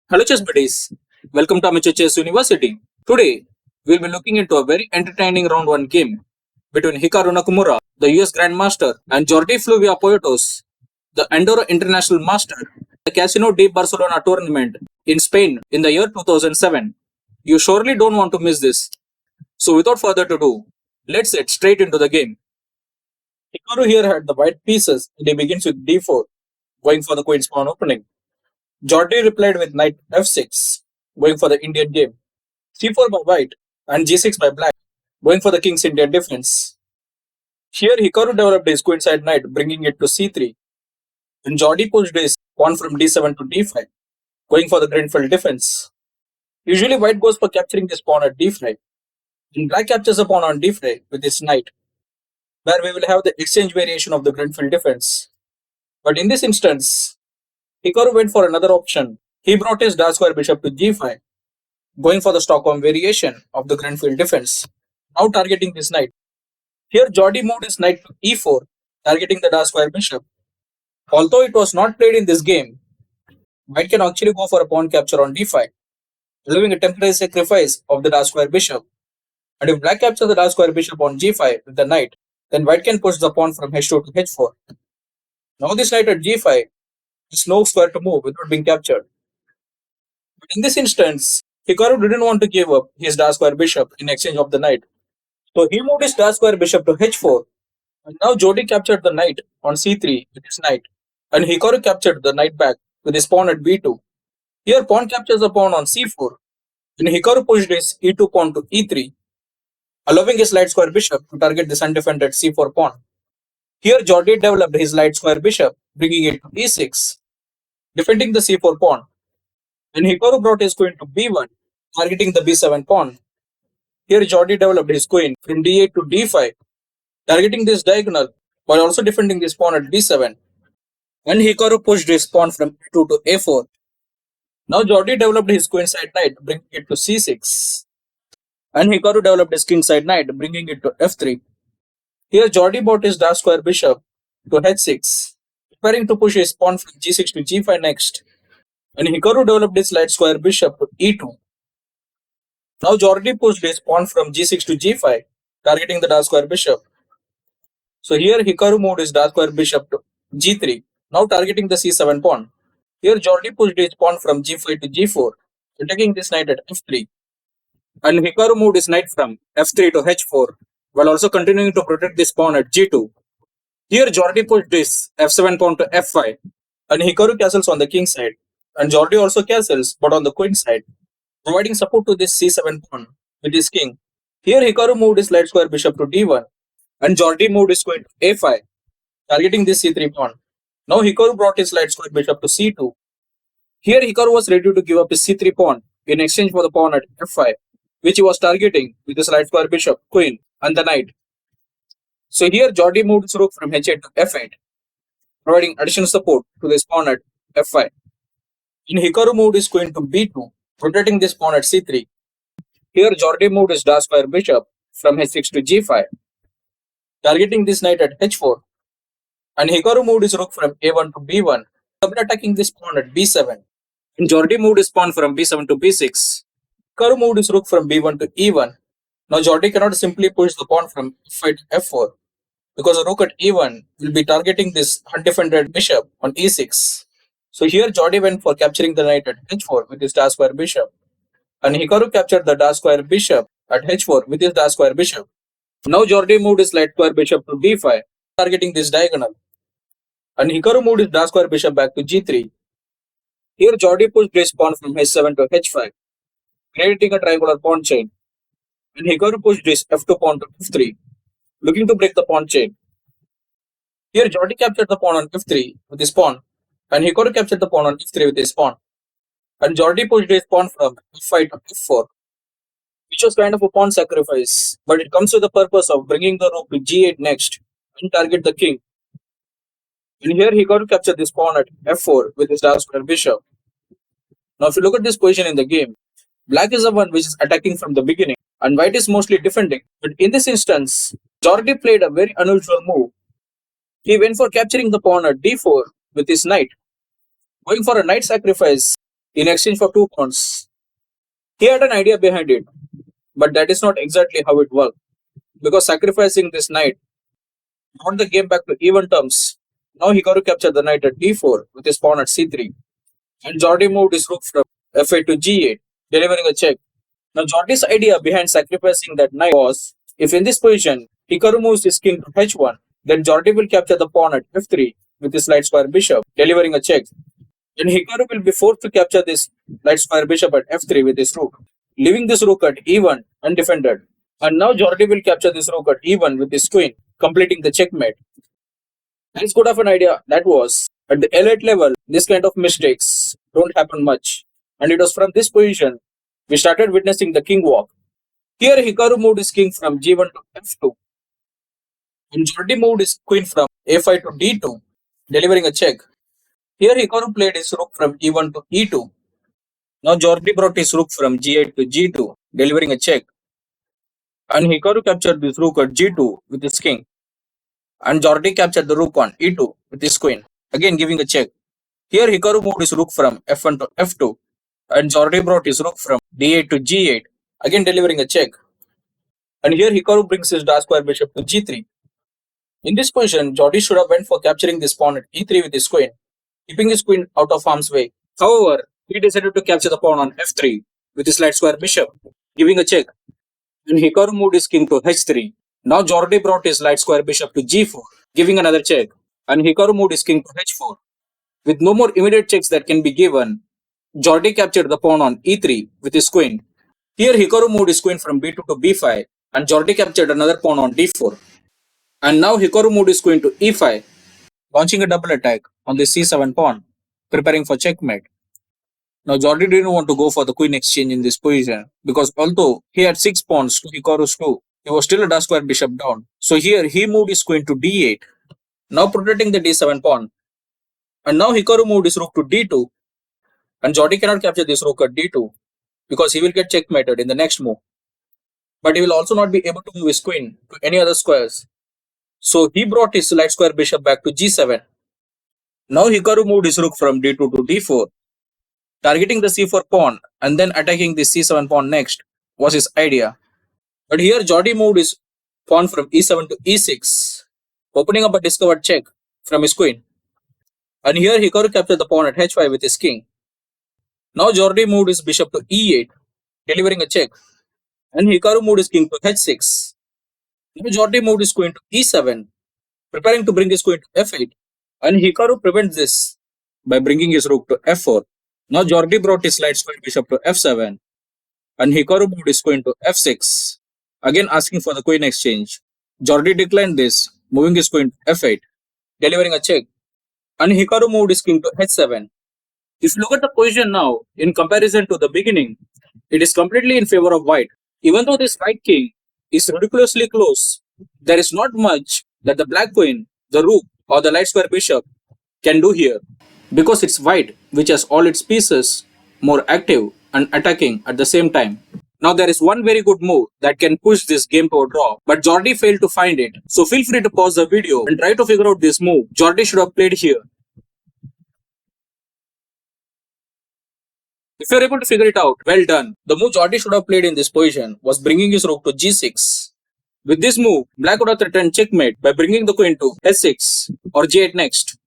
Hello chess buddies, welcome to Amateur Chess University. Today, we'll be looking into a very entertaining round 1 game between Hikaru Nakamura, the US Grandmaster, and Jordi Fluvia Poyatos, the Andorra International Master, the Casino de Barcelona tournament in Spain in the year 2007. You surely don't want to miss this. So without further ado, let's get straight into the game. Hikaru here had the white pieces and he begins with d4, going for the queen's pawn opening. Jordi replied with knight f6, going for the Indian game, c4 by white, and g6 by black, going for the king's Indian defense. Here Hikaru developed his queenside knight, bringing it to c3, and Jordi pushed his pawn from d7 to d5, going for the greenfield defense. Usually white goes for capturing this pawn at d5, and black captures the pawn on d5 with his knight, where we will have the exchange variation of the greenfield defense. But in this instance, Hikaru went for another option. He brought his dark square bishop to g5, going for the Stockholm variation of the greenfield defense, now targeting this knight. Here Jordi moved his knight to e4, targeting the dark square bishop. Although it was not played in this game, white can actually go for a pawn capture on d5, allowing a temporary sacrifice of the dark square bishop. And if black captures the dark square bishop on g5 with the knight, then white can push the pawn from h2 to h4. Now this knight at g5 is no square to move without being captured. But in this instance, Hikaru didn't want to give up his dark square bishop in exchange of the knight. So he moved his dark square bishop to h4, and now Jordi captured the knight on c3 with his knight, and Hikaru captured the knight back with his pawn at b2. Here pawn captures the pawn on c4, and Hikaru pushed his e2 pawn to e3, allowing his light square bishop to target this undefended c4 pawn. Here Jordi developed his light square bishop, bringing it to e6, defending the c4 pawn, and Hikaru brought his queen to b1, targeting the b7 pawn. Here Jordi developed his queen from d8 to d5, targeting this diagonal while also defending this pawn at b7. And Hikaru pushed his pawn from a2 to a4. Now Jordi developed his queenside knight, bringing it to c6. And Hikaru developed his kingside knight, bringing it to f3. Here Jordi brought his dark square bishop to h6, preparing to push his pawn from g6 to g5 next. And Hikaru developed his light square bishop to e2. Now Jordi pushed his pawn from g6 to g5, targeting the dark square bishop. So here Hikaru moved his dark square bishop to g3, now targeting the c7 pawn. Here Jordi pushed his pawn from g5 to g4, attacking this knight at f3. And Hikaru moved his knight from f3 to h4, while also continuing to protect this pawn at g2. Here Jordi pushed his f7 pawn to f5, and Hikaru castles on the king side, and Jordi also castles but on the queen side, providing support to this c7 pawn with his king. Here Hikaru moved his light square bishop to d1, and Jordi moved his queen to a5, targeting this c3 pawn. Now Hikaru brought his light square bishop to c2. Here Hikaru was ready to give up his c3 pawn in exchange for the pawn at f5, which he was targeting with his light square bishop, queen, and the knight. So here Jordi moved his rook from h8 to f8, providing additional support to this pawn at f5. And Hikaru moved his queen to b2, protecting this pawn at c3. Here Jordi moved his dark square bishop from h6 to g5, targeting this knight at h4. And Hikaru moved his rook from a1 to b1, double-attacking this pawn at b7. And Jordi moved his pawn from b7 to b6. Hikaru moved his rook from b1 to e1. Now Jordi cannot simply push the pawn from f5 to f4, because the rook at e1 will be targeting this undefended bishop on e6. So here Jordi went for capturing the knight at h4 with his dark square bishop, and Hikaru captured the dark square bishop at h4 with his dark square bishop. Now Jordi moved his light square bishop to d5, targeting this diagonal, and Hikaru moved his dark square bishop back to g3. Here Jordi pushed his pawn from h7 to h5, creating a triangular pawn chain, and Hikaru pushed his f2 pawn to f3, looking to break the pawn chain. Here Jordi captured the pawn on f3 with his pawn, and Hikaru captured the pawn on f3 with his pawn. And Jordi pushed his pawn from f5 to f4, which was kind of a pawn sacrifice, but it comes with the purpose of bringing the rook to g8 next and target the king. And here Hikaru captured this pawn at f4 with his dark square bishop. Now if you look at this position in the game, black is the one which is attacking from the beginning, and white is mostly defending. But in this instance, Jordi played a very unusual move. He went for capturing the pawn at d4 with his knight, going for a knight sacrifice in exchange for 2 pawns. He had an idea behind it, but that is not exactly how it worked, because sacrificing this knight brought the game back to even terms. Now Hikaru captured the knight at d4 with his pawn at c3, and Jordi moved his rook from f8 to g8, delivering a check. Now Jordi's idea behind sacrificing that knight was, if in this position Hikaru moves his king to h1, then Jordi will capture the pawn at f3 with his light square bishop, delivering a check. Then Hikaru will be forced to capture this light square bishop at f3 with his rook, leaving this rook at e1 undefended. And now Jordi will capture this rook at e1 with his queen, completing the checkmate. As good of an idea that was, at the elite level, this kind of mistakes don't happen much. And it was from this position we started witnessing the king walk. Here Hikaru moved his king from g1 to f2, and Jordi moved his queen from a5 to d2, delivering a check. Here Hikaru played his rook from e1 to e2. Now Jordi brought his rook from g8 to g2, delivering a check. And Hikaru captured this rook at g2 with his king. And Jordi captured the rook on e2 with his queen, again giving a check. Here Hikaru moved his rook from f1 to f2, and Jordi brought his rook from d8 to g8, again delivering a check. And here Hikaru brings his dark square bishop to g3. In this position, Jordi should have went for capturing this pawn at e3 with his queen, keeping his queen out of harm's way. However, he decided to capture the pawn on f3 with his light square bishop, giving a check. And Hikaru moved his king to h3. Now Jordi brought his light square bishop to g4, giving another check. And Hikaru moved his king to h4. With no more immediate checks that can be given, Jordi captured the pawn on e3 with his queen. Here Hikaru moved his queen from b2 to b5, and Jordi captured another pawn on d4. And now Hikaru moved his queen to e5, launching a double attack on the c7 pawn, preparing for checkmate. Now Jordi didn't want to go for the queen exchange in this position, because although he had 6 pawns to Hikaru's 2, he was still a dark square bishop down. So here he moved his queen to d8, now protecting the d7 pawn. And now Hikaru moved his rook to d2, and Jordi cannot capture this rook at d2, because he will get checkmated in the next move. But he will also not be able to move his queen to any other squares. So he brought his light square bishop back to g7. Now Hikaru moved his rook from d2 to d4, targeting the c4 pawn and then attacking the c7 pawn next was his idea. But here Jordi moved his pawn from e7 to e6, opening up a discovered check from his queen. And here Hikaru captured the pawn at h5 with his king. Now Jordi moved his bishop to e8, delivering a check. And Hikaru moved his king to h6. Now Jordi moved his queen to e7, preparing to bring his queen to f8. And Hikaru prevents this by bringing his rook to f4. Now Jordi brought his light square bishop to f7, and Hikaru moved his queen to f6, again asking for the queen exchange. Jordi declined this, moving his queen to f8, delivering a check, and Hikaru moved his king to h7. If you look at the position now, in comparison to the beginning, it is completely in favor of white. Even though this white king is ridiculously close, there is not much that the black queen, the rook, or the light square bishop can do here, because it's white which has all its pieces more active and attacking at the same time. Now there is one very good move that can push this game to a draw, but Jordi failed to find it. So feel free to pause the video and try to figure out this move Jordi should have played here. If you're able to figure it out, well done. The move Jordi should have played in this position was bringing his rook to g6. With this move, black would have threatened checkmate by bringing the queen to h6 or g8 next.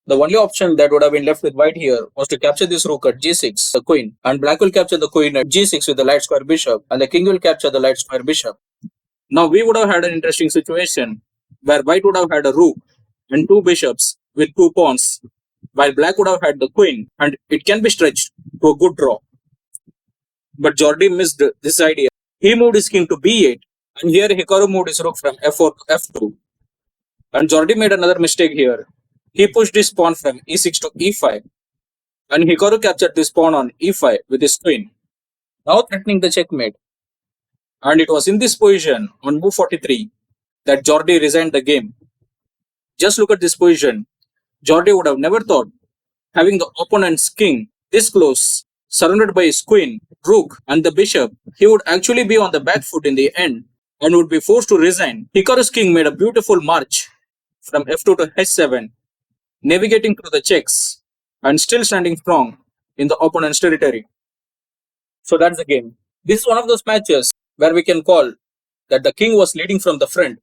The only option that would have been left with white here was to capture this rook at g6, the queen, and black will capture the queen at g6 with the light square bishop, and the king will capture the light square bishop. Now we would have had an interesting situation where white would have had a rook and 2 bishops with 2 pawns, while black would have had the queen, and it can be stretched to a good draw. But Jordi missed this idea. He moved his king to b8, and here Hikaru moved his rook from f4 to f2. And Jordi made another mistake here. He pushed his pawn from e6 to e5, and Hikaru captured this pawn on e5 with his queen, now threatening the checkmate. And it was in this position on move 43 that Jordi resigned the game. Just look at this position. Jordi would have never thought, having the opponent's king this close, surrounded by his queen, rook, and the bishop, he would actually be on the back foot in the end and would be forced to resign. Hikaru's king made a beautiful march from f2 to h7, navigating through the checks and still standing strong in the opponent's territory. So that's the game. This is one of those matches where we can call that the king was leading from the front.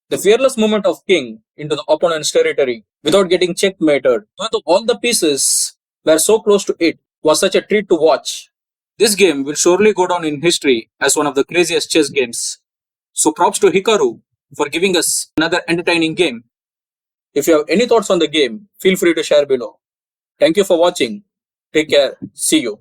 The fearless movement of king into the opponent's territory without getting checkmated, though all the pieces were so close to it, was such a treat to watch. This game will surely go down in history as one of the craziest chess games. So props to Hikaru for giving us another entertaining game. If you have any thoughts on the game, feel free to share below. Thank you for watching. Take care. See you.